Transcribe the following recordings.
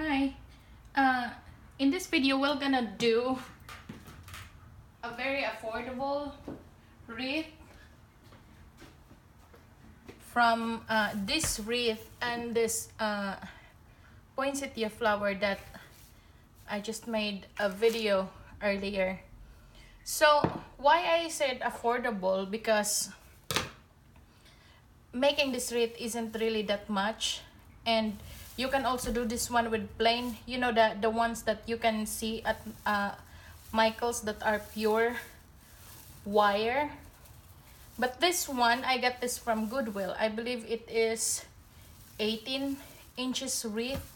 Hi. In this video, we're gonna do a very affordable wreath from this wreath and this poinsettia flower that I just made a video earlier. So why I said affordable, because making this wreath isn't really that much, and you can also do this one with plain, you know, the ones that you can see at Michael's that are pure wire. But this one, I got this from Goodwill. I believe it is 18 inches wreath.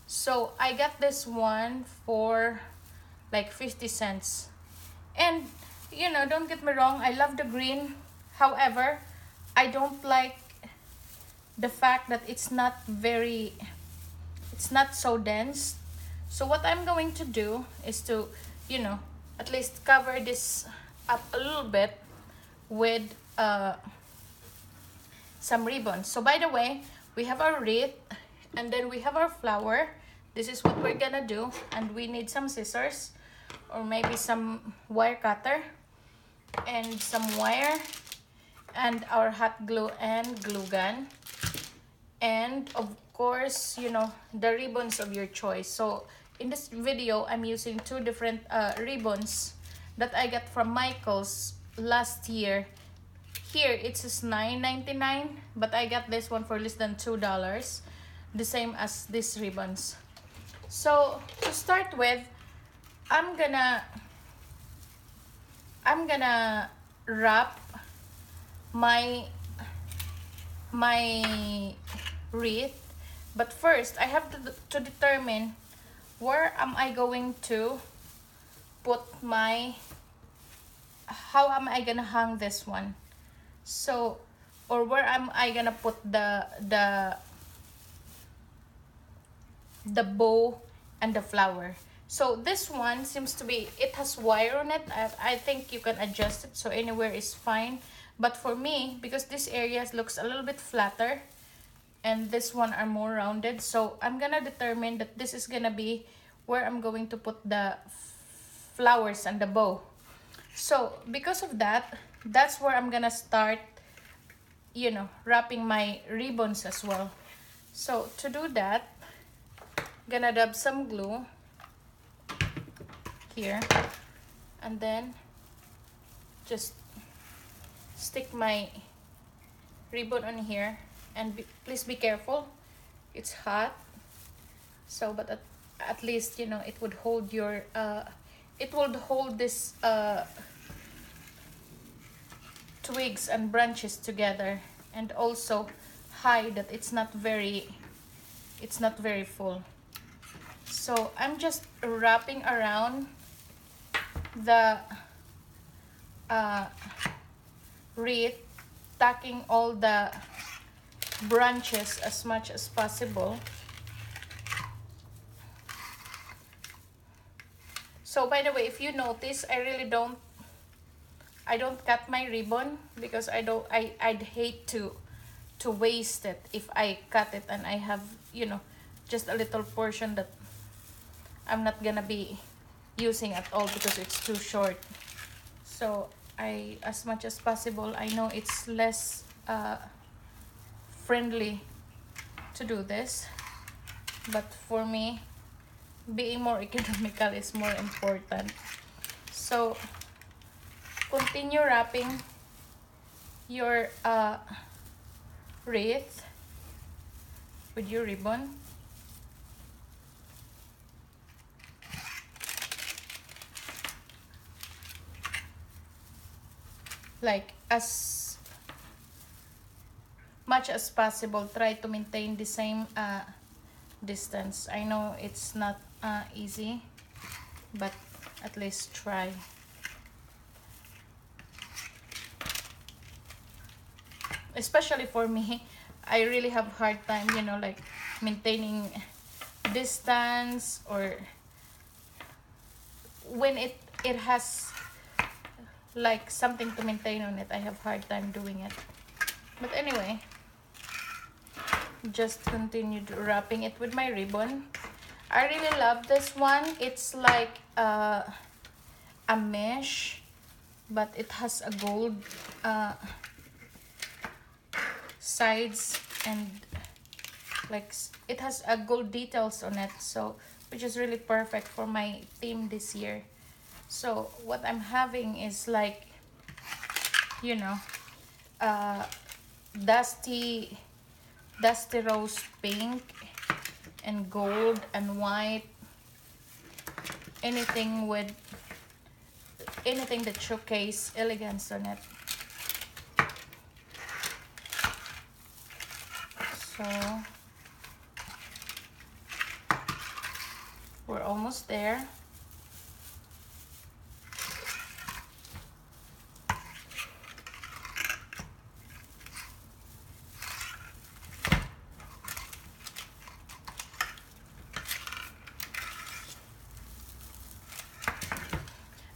So I got this one for like 50 cents. And you know, don't get me wrong, I love the green. However, I don't like the fact that it's not so dense. So what I'm going to do is to, you know, at least cover this up a little bit with some ribbons. So by the way, we have our wreath and then we have our flower. This is what we're gonna do, and we need some scissors or maybe some wire cutter and some wire and our hot glue and glue gun, and of course, you know, the ribbons of your choice. So in this video, I'm using two different ribbons that I got from Michael's last year. Here it says $9.99, but I got this one for less than $2, the same as these ribbons. So to start with, I'm gonna wrap my wreath, but first I have to determine where am I going to put how am I gonna hang this one. So, or where am I gonna put the bow and the flower. So this one seems to be, it has wire on it. I think you can adjust it, so anywhere is fine. But for me, because this area looks a little bit flatter and this one are more rounded, so I'm gonna determine that this is gonna be where I'm going to put the flowers and the bow. So because of that, that's where I'm gonna start, you know, wrapping my ribbons as well. So to do that, I'm gonna dab some glue here and then just stick my ribbon on here, and please be careful, it's hot. So but at least, you know, it would hold your it would hold this twigs and branches together, and also hide that it's not very full. So I'm just wrapping around the wreath, tacking all the branches as much as possible. So by the way, if you notice, I don't cut my ribbon, because I'd hate to waste it if I cut it and I have, you know, just a little portion that I'm not gonna be using at all because it's too short. So as much as possible, I know it's less friendly to do this, but for me, being more economical is more important. So continue wrapping your wreath with your ribbon. Like as much as possible, try to maintain the same distance. I know it's not easy, but at least try. Especially for me, I really have hard time, you know, like maintaining distance, or when it has like something to maintain on it, I have hard time doing it. But anyway, just continued wrapping it with my ribbon. I really love this one. It's like a mesh, but it has a gold sides, and like it has a gold details on it, so which is really perfect for my theme this year. So what I'm having is like, you know, dusty rose pink and gold and white, anything that showcase elegance on it. So we're almost there.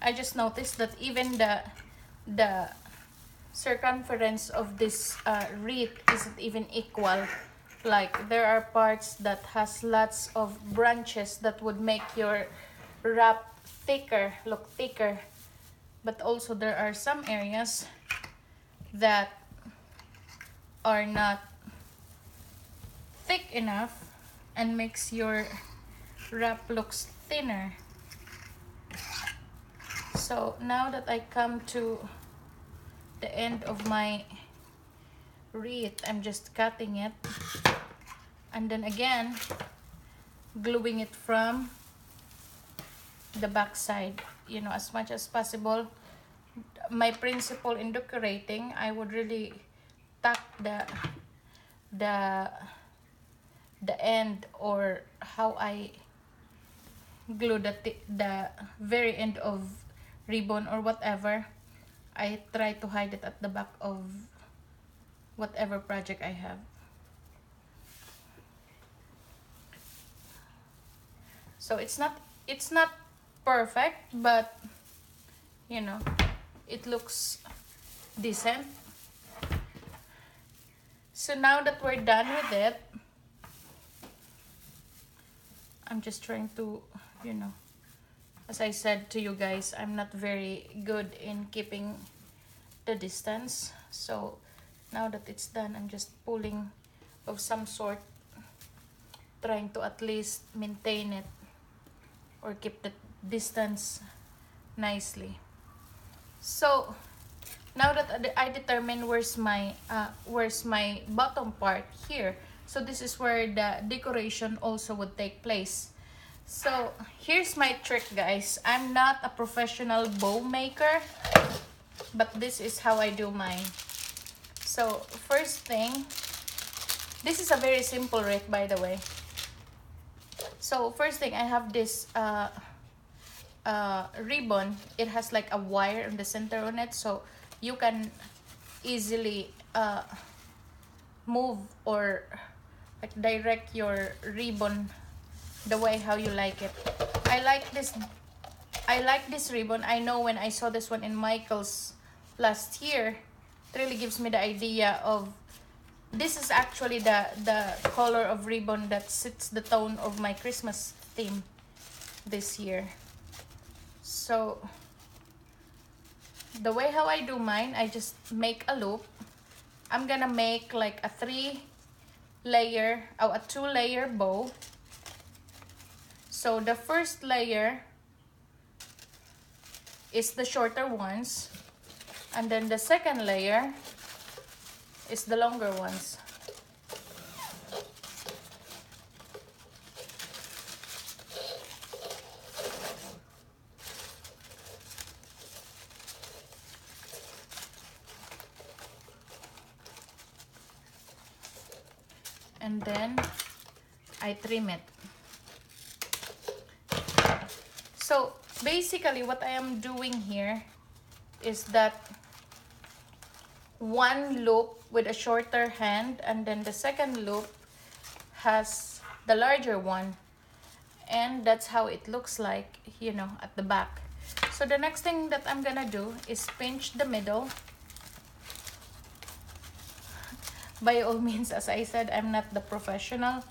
I just noticed that even the circumference of this wreath isn't even equal. Like there are parts that has lots of branches that would make your wrap look thicker, but also there are some areas that are not thick enough and makes your wrap looks thinner. So now that I come to the end of my wreath, I'm just cutting it and then again gluing it from the back side, you know, as much as possible. My principle in decorating, I would really tuck the end, or how I glue the very end of ribbon or whatever, I try to hide it at the back of whatever project I have. So it's not perfect, but you know, it looks decent. So now that we're done with it, I'm just trying to, you know, as I said to you guys, I'm not very good in keeping the distance. So now that it's done, I'm just pulling of some sort, trying to at least maintain it or keep the distance nicely. So now that I determine where's my bottom part here, so this is where the decoration also would take place. So here's my trick, guys. I'm not a professional bow maker, but this is how I do mine. So first thing, this is a very simple wreath, by the way. So first thing, I have this ribbon. It has like a wire in the center on it, so you can easily move or like direct your ribbon the way how you like it. I like this ribbon. I know when I saw this one in Michael's last year, it really gives me the idea of, this is actually the color of ribbon that sets the tone of my Christmas theme this year. So the way how I do mine, I just make a loop. I'm gonna make like a 3-layer or a 2-layer bow. So the first layer is the shorter ones, and then the second layer is the longer ones. And then I trim it. So basically what I am doing here is that one loop with a shorter hand, and then the second loop has the larger one, and that's how it looks like, you know, at the back. So the next thing that I'm gonna do is pinch the middle. By all means, as I said, I'm not the professional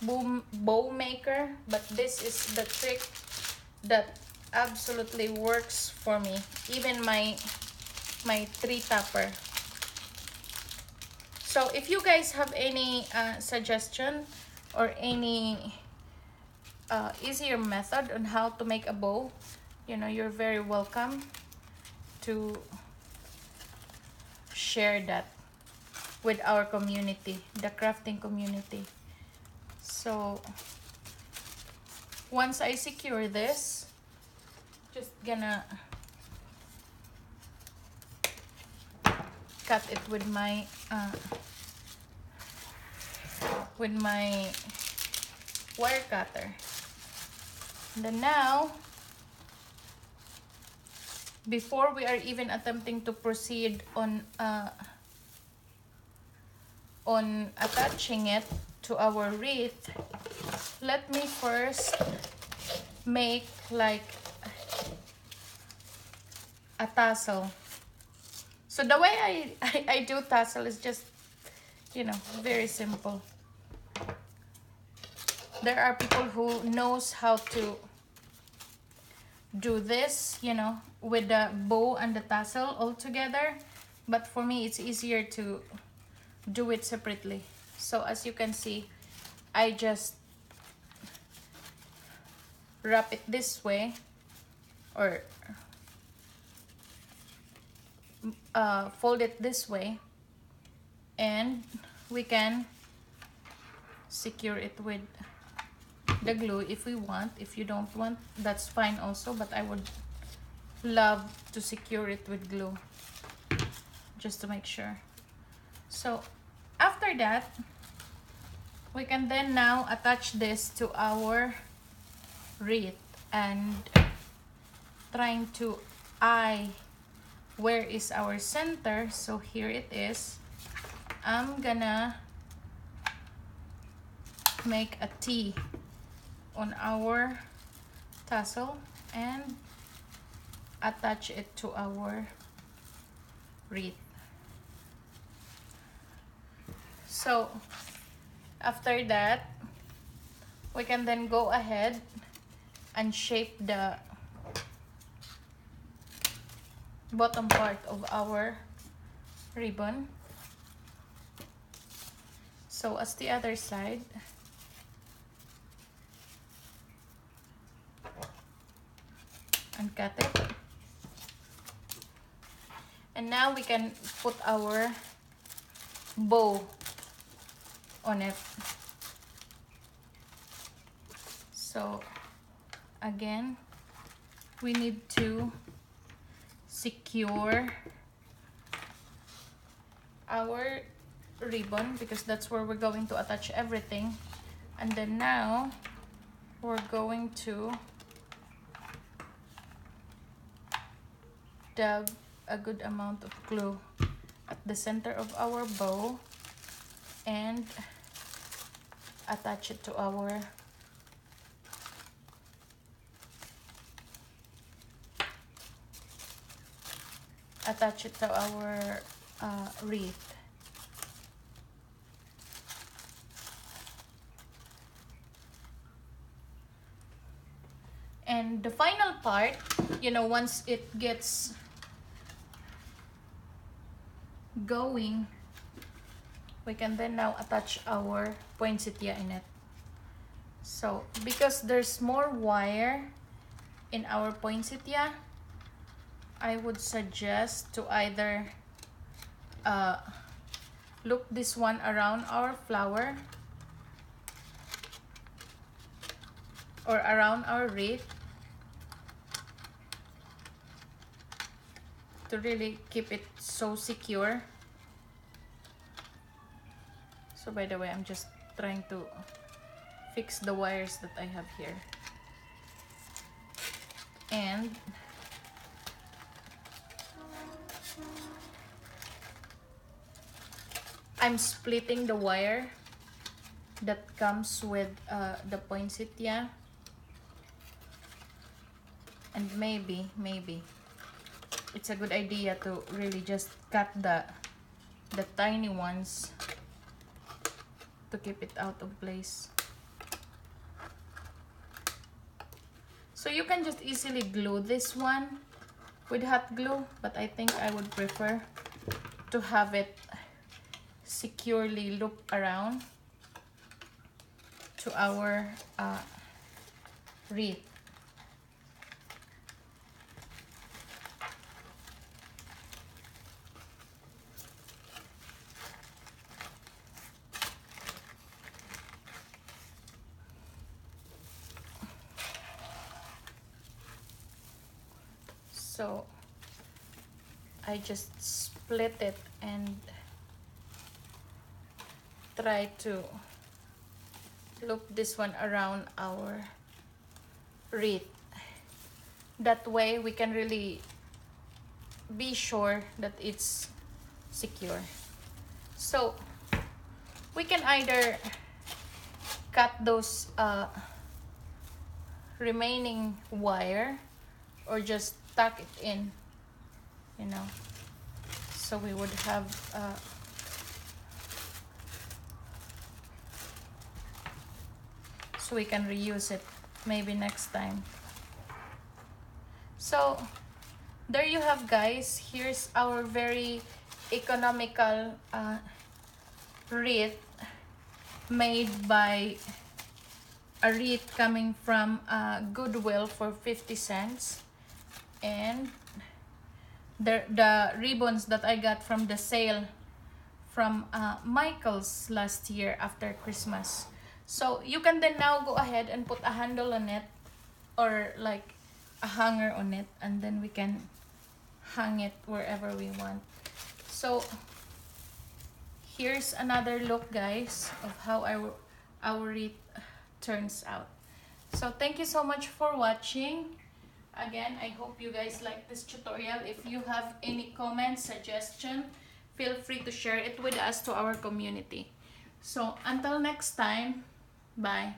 bow maker, but this is the trick that absolutely works for me. Even my 3-topper. So if you guys have any suggestion or any easier method on how to make a bow, you know, you're very welcome to share that with our community, the crafting community. So once I secure this, just gonna cut it with my wire cutter. And then now, before we are even attempting to proceed on attaching it to our wreath, let me first make like a tassel. So the way I do tassel is just, you know, very simple. There are people who knows how to do this, you know, with the bow and the tassel all together, but for me it's easier to do it separately. So as you can see, I just wrap it this way, or fold it this way, and we can secure it with the glue if we want. If you don't want, that's fine also, but I would love to secure it with glue just to make sure. So after that, we can then now attach this to our wreath and trying to eye where is our center. So here it is. I'm gonna make a T on our tassel and attach it to our wreath. So after that, we can then go ahead and shape the bottom part of our ribbon. So as the other side, and cut it. And now we can put our bow on it. So again, we need to secure our ribbon because that's where we're going to attach everything. And then now we're going to dab a good amount of glue at the center of our bow and attach it to our wreath. And the final part, you know, once it gets going, we can then now attach our poinsettia in it. So because there's more wire in our poinsettia, I would suggest to either loop this one around our flower or around our wreath to really keep it so secure. So by the way, I'm just trying to fix the wires that I have here. And I'm splitting the wire that comes with the poinsettia, and maybe it's a good idea to really just cut the tiny ones to keep it out of place. So you can just easily glue this one with hot glue, but I think I would prefer to have it securely loop around to our wreath. So I just split it and try to loop this one around our wreath. That way we can really be sure that it's secure. So we can either cut those remaining wire or just tuck it in, you know, so we would have so we can reuse it maybe next time. So there you have, guys. Here's our very economical wreath made by a wreath coming from Goodwill for 50 cents. And the ribbons that I got from the sale from Michael's last year after Christmas. So you can then now go ahead and put a handle on it or like a hanger on it, and then we can hang it wherever we want. So here's another look, guys, of how our wreath turns out. So thank you so much for watching. Again, I hope you guys like this tutorial. If you have any comments, suggestion, feel free to share it with us to our community. So until next time, bye.